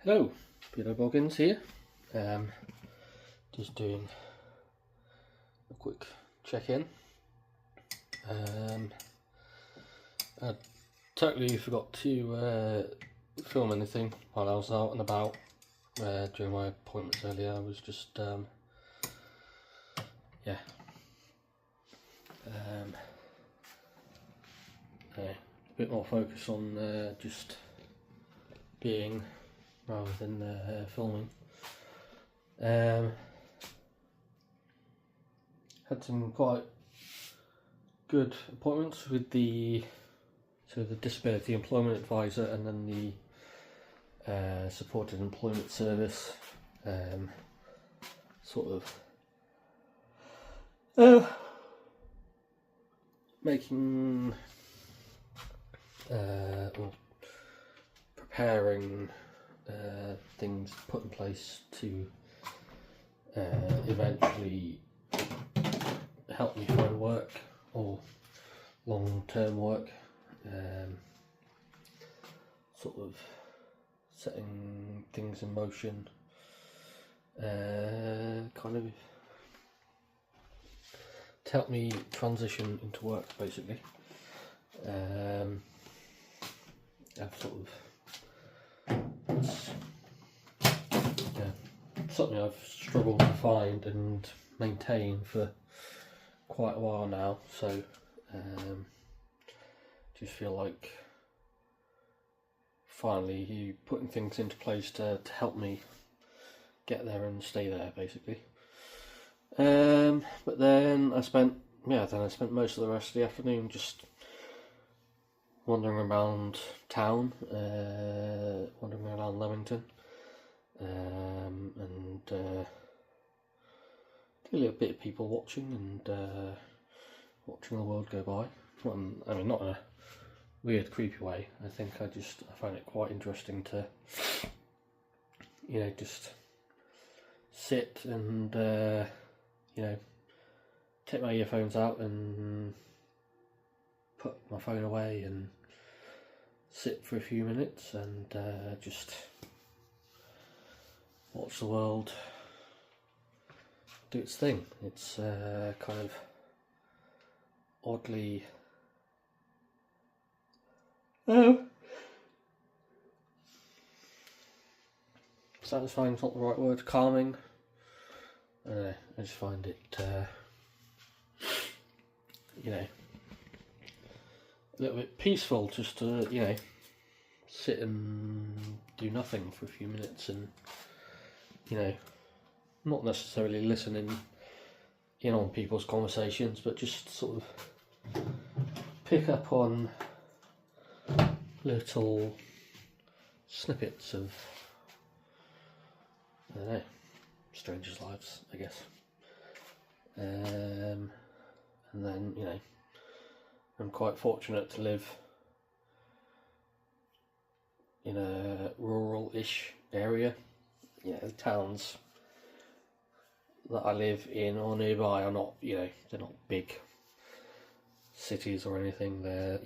Hello, Peter Boggins here. Just doing a quick check-in. I totally forgot to film anything while I was out and about during my appointments earlier. I was just a bit more focused on just being rather than filming. Had some quite good appointments with the Disability Employment Advisor and then the Supported Employment Service. Making preparing things put in place to eventually help me find work or long-term work, setting things in motion, kind of to help me transition into work, basically. Something I've struggled to find and maintain for quite a while now, so just feel like finally putting things into place to help me get there and stay there, basically. But then I spent most of the rest of the afternoon just wandering around town, wandering around Leamington, and did a little bit of people watching and watching the world go by. I mean, not in a weird, creepy way. I think I find it quite interesting to, just sit and, take my earphones out and put my phone away and sit for a few minutes and just watch the world do its thing. It's kind of oddly satisfying. Is not the right word. Calming. I just find it a little bit peaceful just to sit and do nothing for a few minutes and not necessarily listening in on people's conversations, but just sort of pick up on little snippets of strangers' lives, I guess. And then I'm quite fortunate to live in a rural-ish area. The towns that I live in or nearby are not, they're not big cities or anything. They're,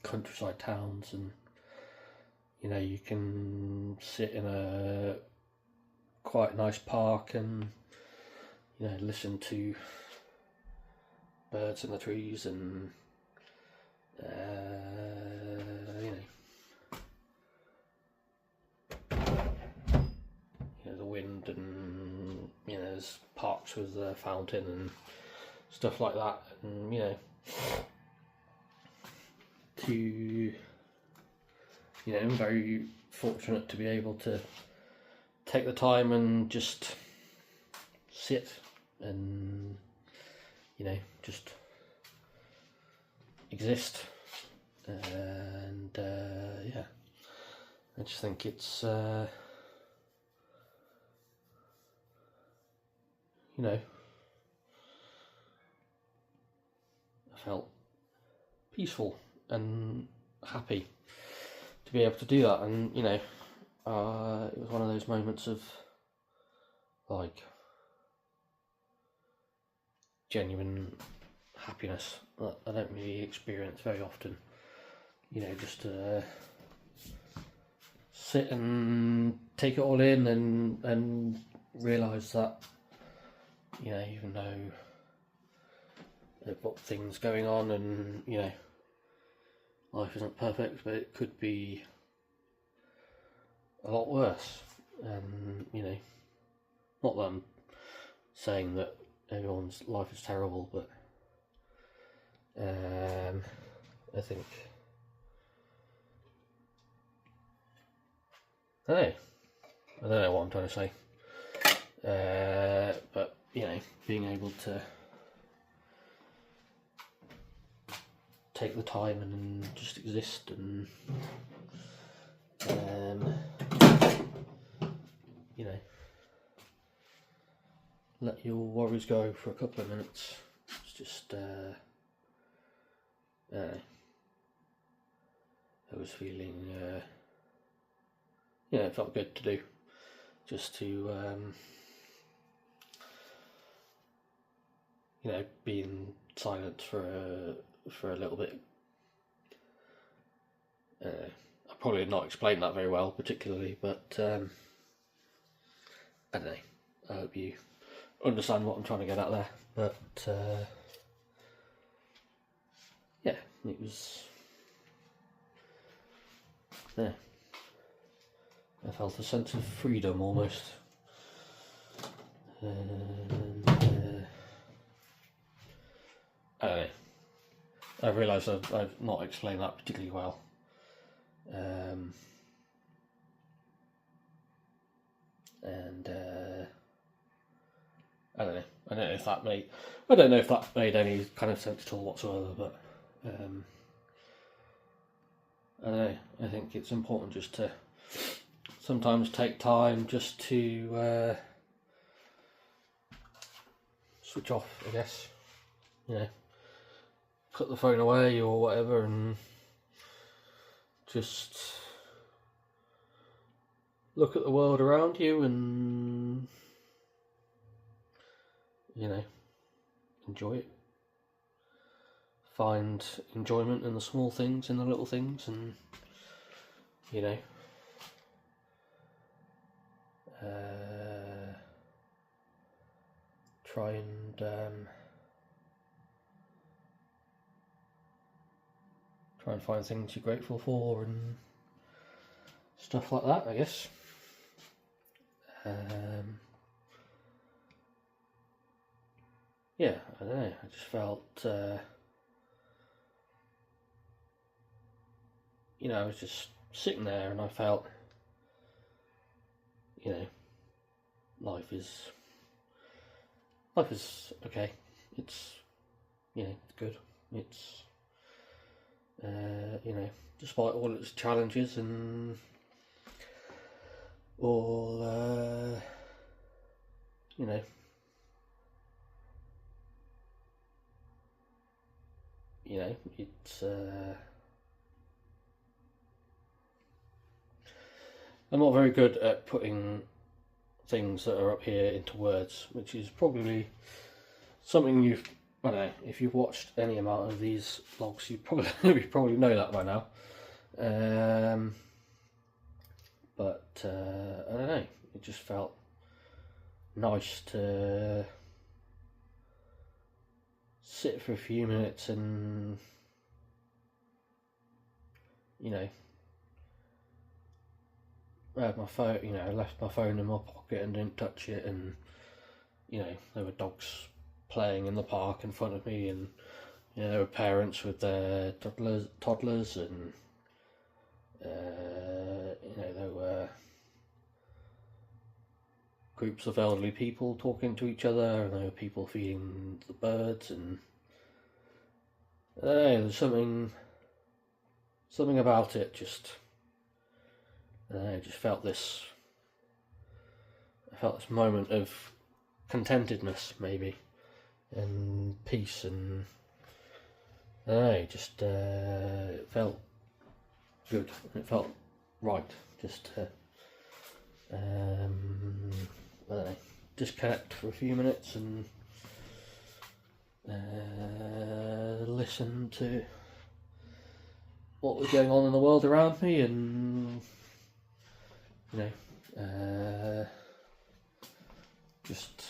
countryside towns, and you can sit in a quite nice park and listen to birds in the trees and the wind, and there's parks with a fountain and stuff like that, and I'm very fortunate to be able to take the time and just sit and just exist, and I just think it's I felt peaceful and happy to be able to do that, and it was one of those moments of like genuine happiness that I don't really experience very often. Just to sit and take it all in and realise that, you know, even though they've got things going on and, you know, life isn't perfect, but it could be a lot worse. And, you know, not that I'm saying that everyone's life is terrible, but I think, I don't know what I'm trying to say, but, you know, being able to take the time and just exist and, you know, let your worries go for a couple of minutes. It's just, I was feeling, it felt good to do, just to, you know, be in silence for a little bit. I probably did not explain that very well, particularly, but I don't know. I hope you understand what I'm trying to get at there. But yeah, it was. Yeah, I felt a sense of freedom almost. And, I don't know. I realise I've not explained that particularly well. I don't know. I don't know if that made any kind of sense at all whatsoever. But I don't know. I think it's important just to sometimes take time just to switch off, I guess. You know, put the phone away or whatever, and just look at the world around you and, you know, enjoy it. Find enjoyment in the small things, in the little things, and, you know, try and find things you're grateful for and stuff like that, I guess. Yeah, I don't know, I just felt, you know, I was just sitting there and I felt, you know, life is okay. It's, you know, it's good. It's, you know, despite all its challenges and all, you know, it's, I'm not very good at putting things that are up here into words, which is probably something I don't know, if you've watched any amount of these vlogs, you probably know that by now. But I don't know, it just felt nice to sit for a few minutes and, you know, I had my phone, you know, I left my phone in my pocket and didn't touch it, and, you know, there were dogs playing in the park in front of me, and, you know, there were parents with their toddlers, and, you know, there were groups of elderly people talking to each other, and there were people feeding the birds, and I don't know, there's something about it, just, I just felt this moment of contentedness, maybe, and peace, and I don't know, just it felt good. It felt right, just to I don't know, disconnect for a few minutes and listen to what was going on in the world around me, and you know, just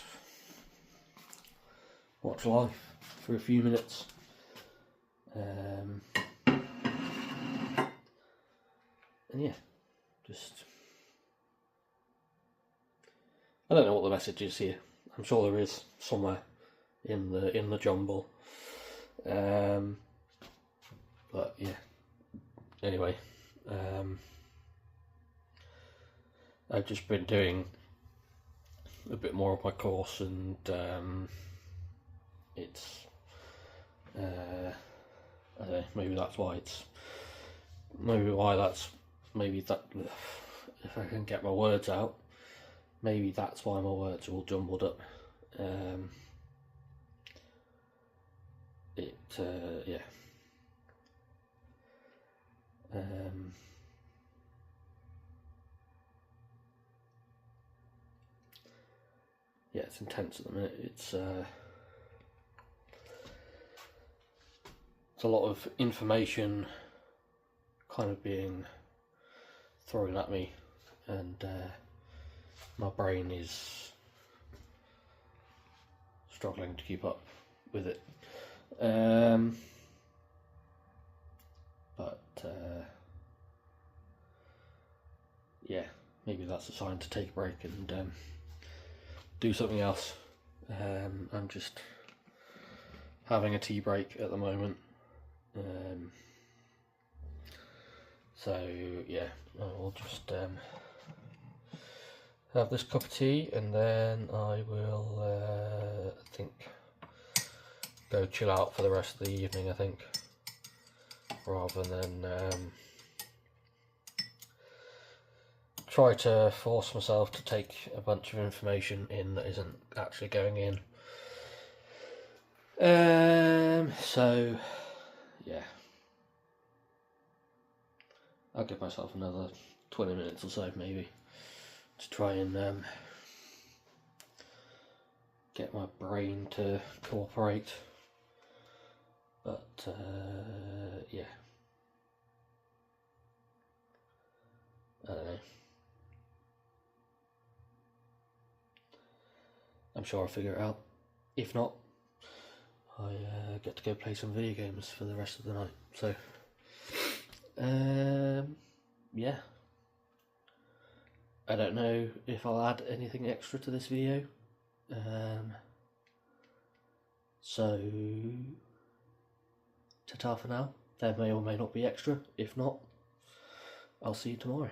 watch life for a few minutes. And yeah, just, I don't know what the message is here. I'm sure there is somewhere in the jumble. But yeah. Anyway, I've just been doing a bit more of my course, and it's I don't know, maybe that's that if I can get my words out, maybe that's why my words are all jumbled up. Yeah. Yeah, it's intense at the minute. It's a lot of information kind of being thrown at me, and my brain is struggling to keep up with it. But yeah, maybe that's a sign to take a break and do something else. I'm just having a tea break at the moment. So yeah, I'll just have this cup of tea, and then I will I think go chill out for the rest of the evening, I think, rather than try to force myself to take a bunch of information in that isn't actually going in. So yeah, I'll give myself another 20 minutes or so maybe to try and get my brain to cooperate. But yeah, I don't know. I'm sure I'll figure it out. If not, I get to go play some video games for the rest of the night. So yeah, I don't know if I'll add anything extra to this video. So ta-ta for now. There may or may not be extra. If not, I'll see you tomorrow.